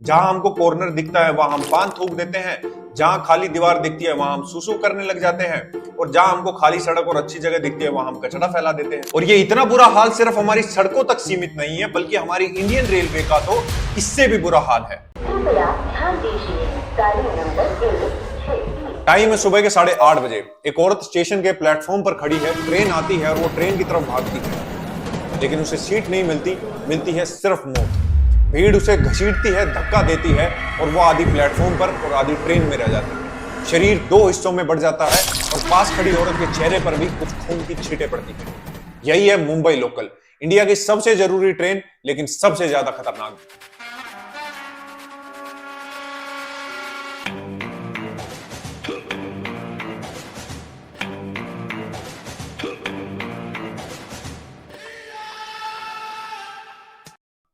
जहां हमको कॉर्नर दिखता है वहां हम पान थूक देते हैं, जहां खाली दीवार दिखती है वहां हम सुसु करने लग जाते हैं, और जहां हमको खाली सड़क और अच्छी जगह दिखती है वहां हम कचरा फैला देते हैं। और ये इतना बुरा हाल सिर्फ हमारी सड़कों तक सीमित नहीं है, बल्कि हमारी इंडियन रेलवे का तो इससे भी बुरा हाल है। टाइम है सुबह के 8:30 बजे। एक औरत स्टेशन के प्लेटफॉर्म पर खड़ी है, ट्रेन आती है और वो ट्रेन की तरफ भागती है, लेकिन उसे सीट नहीं मिलती है सिर्फ मौत। भीड़ उसे घसीटती है, धक्का देती है और वो आधी प्लेटफॉर्म पर और आधी ट्रेन में रह जाती है। शरीर 2 हिस्सों में बढ़ जाता है और पास खड़ी औरत के चेहरे पर भी कुछ खून की छींटें पड़ती हैं। यही है मुंबई लोकल, इंडिया की सबसे जरूरी ट्रेन, लेकिन सबसे ज्यादा खतरनाक।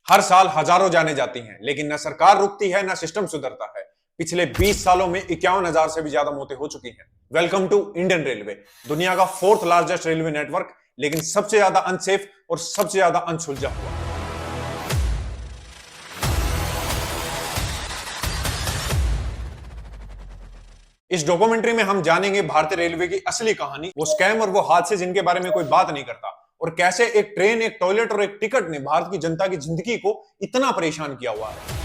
हर साल हजारों जाने जाती हैं, लेकिन न सरकार रुकती है, न सिस्टम सुधरता है। पिछले 20 सालों में 51,000 से भी ज्यादा मौतें हो चुकी हैं। वेलकम टू इंडियन रेलवे, दुनिया का 4th लार्जेस्ट रेलवे नेटवर्क, लेकिन सबसे ज्यादा अनसेफ और सबसे ज्यादा अनसुलझा हुआ। इस डॉक्यूमेंट्री में हम जानेंगे भारतीय रेलवे की असली कहानी, वो स्कैम और वो हादसे जिनके बारे में कोई बात नहीं करता, और कैसे एक ट्रेन, एक टॉयलेट और एक टिकट ने भारत की जनता की जिंदगी को इतना परेशान किया हुआ है।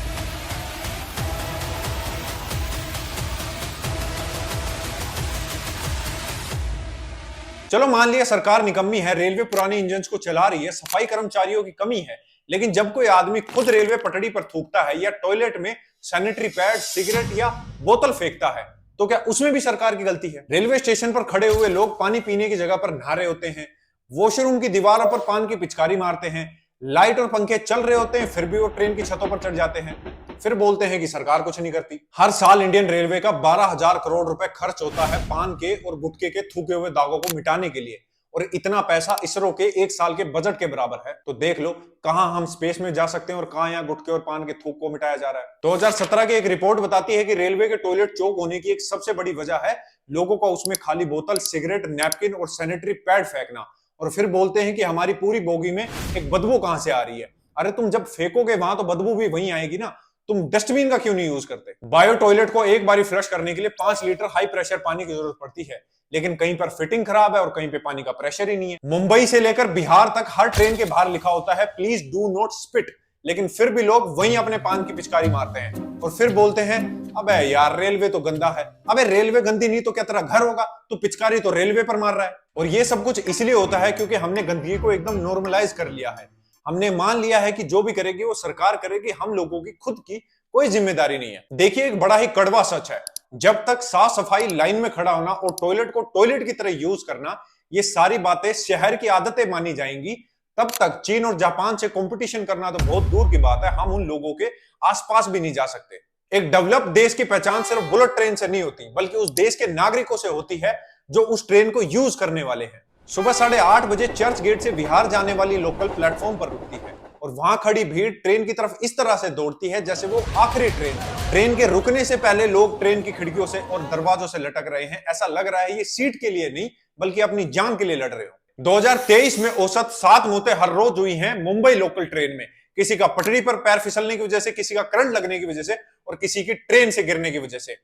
चलो मान लिया सरकार निकम्मी है, रेलवे पुराने इंजन को चला रही है, सफाई कर्मचारियों की कमी है, लेकिन जब कोई आदमी खुद रेलवे पटड़ी पर थूकता है या टॉयलेट में सैनिटरी पैड, सिगरेट या बोतल फेंकता है, तो क्या उसमें भी सरकार की गलती है? रेलवे स्टेशन पर खड़े हुए लोग पानी पीने की जगह पर नहा रहे होते हैं, वॉशरूम की दीवारों पर पान की पिचकारी मारते हैं, लाइट और पंखे चल रहे होते हैं, फिर भी वो ट्रेन की छतों पर चढ़ जाते हैं, फिर बोलते हैं कि सरकार कुछ नहीं करती। हर साल इंडियन रेलवे का 12,000 करोड़ रुपए खर्च होता है पान के और गुटखे के थूके हुए दागों को मिटाने के लिए, और इतना पैसा इसरो के 1 साल के बजट के बराबर है। तो देख लो कहां हम स्पेस में जा सकते हैं और कहां यहाँ गुटखे और पान के थूक को मिटाया जा रहा है। 2017 की एक रिपोर्ट बताती है कि रेलवे के टॉयलेट चौक होने की एक सबसे बड़ी वजह है लोगों का उसमें खाली बोतल, सिगरेट, नैपकिन और सैनिटरी पैड फेंकना, और फिर बोलते हैं कि हमारी पूरी बोगी में एक बदबू कहां से आ रही है। अरे तुम जब फेंकोगे वहां तो बदबू भी वहीं आएगी ना, तुम डस्टबिन का क्यों नहीं यूज करते? बायो टॉयलेट को एक बारी फ्लश करने के लिए 5 लीटर हाई प्रेशर पानी की जरूरत पड़ती है, लेकिन कहीं पर फिटिंग खराब है और कहीं पे पानी का प्रेशर ही नहीं है। मुंबई से लेकर बिहार तक हर ट्रेन के बाहर लिखा होता है प्लीज डू नॉट स्पिट, लेकिन फिर भी लोग वहीं अपने पान की पिचकारी मारते हैं और फिर बोलते हैं अबे यार रेलवे तो गंदा है। अबे रेलवे गंदी नहीं तो क्या तेरा घर होगा? तो पिचकारी तो रेलवे पर मार रहा है। और ये सब कुछ इसलिए होता है क्योंकि हमने गंदगी को एकदम नॉर्मलाइज कर लिया है। हमने मान लिया है कि जो भी करेगी वो सरकार करेगी, हम लोगों की खुद की कोई जिम्मेदारी नहीं है। देखिए एक बड़ा ही कड़वा सच है, जब तक साफ सफाई, लाइन में खड़ा होना और टॉयलेट को टॉयलेट की तरह यूज करना, ये सारी बातें शहर की आदतें मानी जाएंगी, तब तक चीन और जापान से कंपटीशन करना तो बहुत दूर की बात है, हम उन लोगों के आसपास भी नहीं जा सकते। एक डेवलप देश की पहचान सिर्फ बुलेट ट्रेन से नहीं होती, बल्कि उस देश के नागरिकों से होती है जो उस ट्रेन को यूज करने वाले हैं। सुबह 8:30 बजे चर्च गेट से बिहार जाने वाली लोकल प्लेटफॉर्म पर रुकती है और वहां खड़ी भीड़ ट्रेन की तरफ इस तरह से दौड़ती है जैसे वो आखिरी ट्रेन है। ट्रेन के रुकने से पहले लोग ट्रेन की खिड़कियों से और दरवाजों से लटक रहे हैं। ऐसा लग रहा है ये सीट के लिए नहीं बल्कि अपनी जान के लिए लड़ रहे हो। 2023 में औसत 7 मौतें हर रोज हुई हैं मुंबई लोकल ट्रेन में, किसी का पटरी पर पैर फिसलने की वजह से, किसी का करंट लगने की वजह से और किसी की ट्रेन से गिरने की वजह से।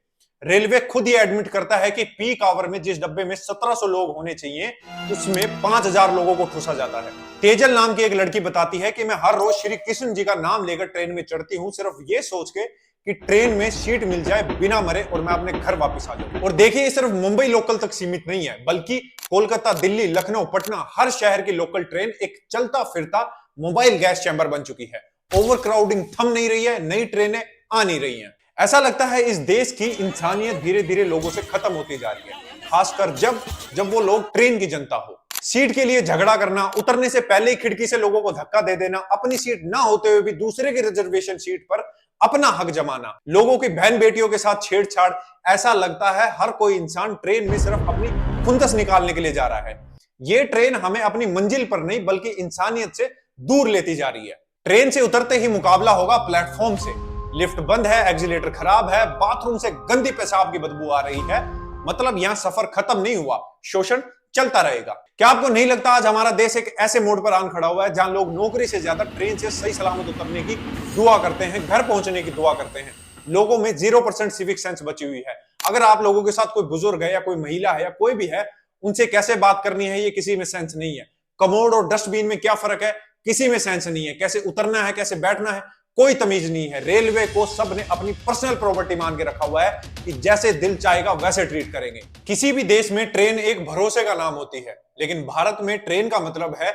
रेलवे खुद ये एडमिट करता है कि पीक आवर में जिस डब्बे में 1700 लोग होने चाहिए उसमें 5000 लोगों को ठूसा जाता है। तेजल नाम की एक लड़की बताती है कि मैं हर रोज श्री कृष्ण जी का नाम लेकर ट्रेन में चढ़ती हूँ, सिर्फ ये सोच के कि ट्रेन में सीट मिल जाए बिना मरे और मैं अपने घर वापस आ जाऊं। और देखिए ये सिर्फ मुंबई लोकल तक सीमित नहीं है, बल्कि कोलकाता, दिल्ली, लखनऊ, पटना, हर शहर की लोकल ट्रेन एक चलता फिरता मोबाइल गैस चैम्बर बन चुकी है। ओवरक्राउडिंग थम नहीं रही है, नई ट्रेनें आ नहीं रही हैं। ऐसा लगता है इस देश की इंसानियत धीरे धीरे लोगों से खत्म होती जा रही है, खासकर जब वो लोग ट्रेन की जनता हो। सीट के लिए झगड़ा करना, उतरने से पहले ही खिड़की से लोगों को धक्का दे देना, अपनी सीट ना होते हुए भी दूसरे की रिजर्वेशन सीट पर अपना हक जमाना, लोगों की बहन बेटियों के साथ छेड़छाड़। ऐसा लगता है हर कोई इंसान ट्रेन में सिर्फ अपनी खुंदस निकालने के लिए जा रहा है। ये ट्रेन हमें अपनी मंजिल पर नहीं बल्कि इंसानियत से दूर लेती जा रही है। ट्रेन से उतरते ही मुकाबला होगा प्लेटफॉर्म से। लिफ्ट बंद है, एक्सीलेटर खराब है, बाथरूम से गंदी पेशाब की बदबू आ रही है, मतलब यहां सफर खत्म नहीं हुआ, शोषण चलता रहेगा। क्या आपको नहीं लगता आज हमारा देश एक ऐसे मोड़ पर आन खड़ा हुआ है जहां लोग नौकरी से ज्यादा ट्रेन से सही सलामत उतरने की दुआ करते हैं, घर पहुंचने की दुआ करते हैं। लोगों में 0% सिविक सेंस बची हुई है। अगर आप लोगों के साथ कोई बुजुर्ग है या कोई महिला है या कोई भी है, उनसे कैसे बात करनी है ये किसी में सेंस नहीं है। कमोड और डस्टबिन में क्या फर्क है किसी में सेंस नहीं है। कैसे उतरना है, कैसे बैठना है, कोई तमीज नहीं है। रेलवे को सबने अपनी पर्सनल प्रॉपर्टी मान के रखा हुआ है कि जैसे दिल चाहेगा वैसे ट्रीट करेंगे। किसी भी देश में ट्रेन एक भरोसे का नाम होती है, लेकिन भारत में ट्रेन का मतलब है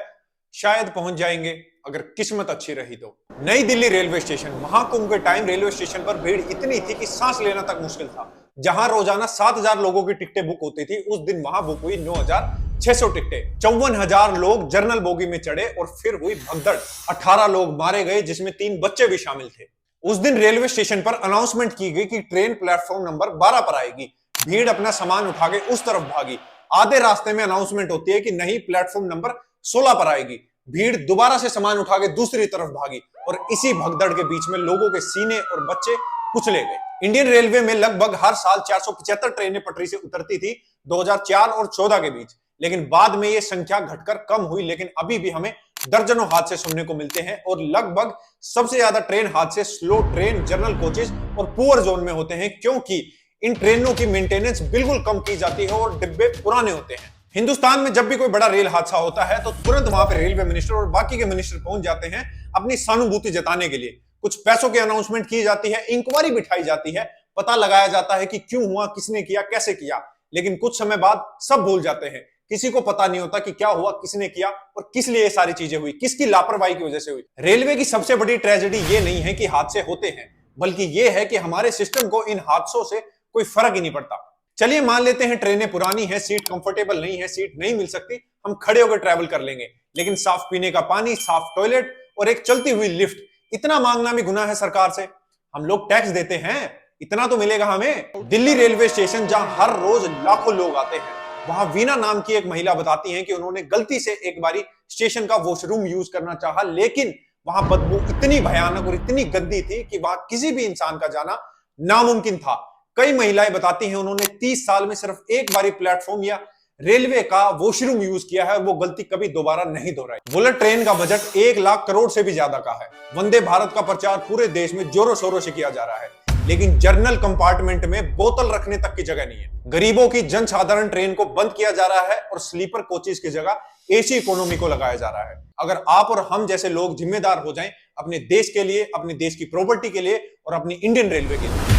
शायद पहुंच जाएंगे अगर किस्मत अच्छी रही तो। नई दिल्ली रेलवे स्टेशन, महाकुंभ के टाइम रेलवे स्टेशन पर भीड़ इतनी थी कि सांस लेना तक मुश्किल था। जहां रोजाना 7,000 लोगों की टिकटें बुक होती थी, उस दिन वहां बुक हुई 9,600 टिकटें। 54,000 लोग जनरल बोगी में चढ़े और फिर हुई भगदड़। 18 लोग मारे गए, जिसमें 3 बच्चे भी शामिल थे। उस दिन रेलवे स्टेशन पर अनाउंसमेंट की गई कि ट्रेन प्लेटफॉर्म नंबर 12 पर आएगी। भीड़ अपना सामान उठा के उस तरफ भागी। आधे रास्ते में अनाउंसमेंट होती है कि नहीं, प्लेटफॉर्म नंबर 16 पर आएगी। भीड़ दोबारा से सामान उठा के दूसरी तरफ भागी और इसी भगदड़ के बीच में लोगों के सीने और बच्चे कुचले गए। इंडियन रेलवे में लगभग हर साल 475 ट्रेनें पटरी से उतरती थी 2004 और 14 के बीच, लेकिन बाद में यह संख्या घटकर कम हुई। लेकिन अभी भी हमें दर्जनों हादसे सुनने को मिलते हैं और लगभग सबसे ज्यादा ट्रेन हादसे स्लो ट्रेन, जनरल कोचेज और पुअर जोन में होते हैं, क्योंकि इन ट्रेनों की मेंटेनेंस बिल्कुल कम की जाती है और डिब्बे पुराने होते हैं। हिंदुस्तान में जब भी कोई बड़ा रेल हादसा होता है तो तुरंत वहां पे रेलवे मिनिस्टर और बाकी के मिनिस्टर पहुंच जाते हैं अपनी सहानुभूति जताने के लिए। कुछ पैसों की अनाउंसमेंट की जाती है, इंक्वायरी बिठाई जाती है, पता लगाया जाता है कि क्यों हुआ, किसने किया, कैसे किया। लेकिन कुछ समय बाद सब भूल जाते हैं। किसी को पता नहीं होता कि क्या हुआ, किसने किया और किस लिए ये सारी चीजें हुई, किसकी लापरवाही की वजह से हुई। रेलवे की सबसे बड़ी ट्रेजेडी ये नहीं है कि हादसे होते हैं, बल्कि ये है कि हमारे सिस्टम को इन हादसों से कोई फर्क ही नहीं पड़ता। चलिए मान लेते हैं ट्रेनें पुरानी है, सीट कंफर्टेबल नहीं है, सीट नहीं मिल सकती, हम खड़े होकर ट्रैवल कर लेंगे। लेकिन साफ पीने का पानी, साफ टॉयलेट और एक चलती हुई लिफ्ट, इतना मांगना भी गुनाह है सरकार से। हम लोग टैक्स देते हैं, इतना तो मिलेगा हमें। दिल्ली रेलवे स्टेशन जहां हर रोज लाखों लोग आते हैं, वहां वीना नाम की एक महिला बताती हैं कि उन्होंने गलती से एक बारी स्टेशन का वॉशरूम यूज करना चाहा, लेकिन वहां बदबू इतनी भयानक और इतनी गंदी थी कि वहां किसी भी इंसान का जाना नामुमकिन था। कई महिलाएं बताती हैं उन्होंने 30 साल में सिर्फ एक बारी प्लेटफॉर्म या रेलवे का वॉशरूम यूज किया है, वो गलती कभी दोबारा नहीं दोहराई। बुलेट ट्रेन का बजट 1 लाख करोड़ से भी ज्यादा का है। वंदे भारत का प्रचार पूरे देश में जोरों शोरों से किया जा रहा है, लेकिन जर्नल कंपार्टमेंट में बोतल रखने तक की जगह नहीं है। गरीबों की जनसाधारण ट्रेन को बंद किया जा रहा है और स्लीपर कोचेस की जगह एसी इकोनॉमी को लगाया जा रहा है। अगर आप और हम जैसे लोग जिम्मेदार हो जाएं अपने देश के लिए, अपने देश की प्रॉपर्टी के लिए और अपनी इंडियन रेलवे के लिए,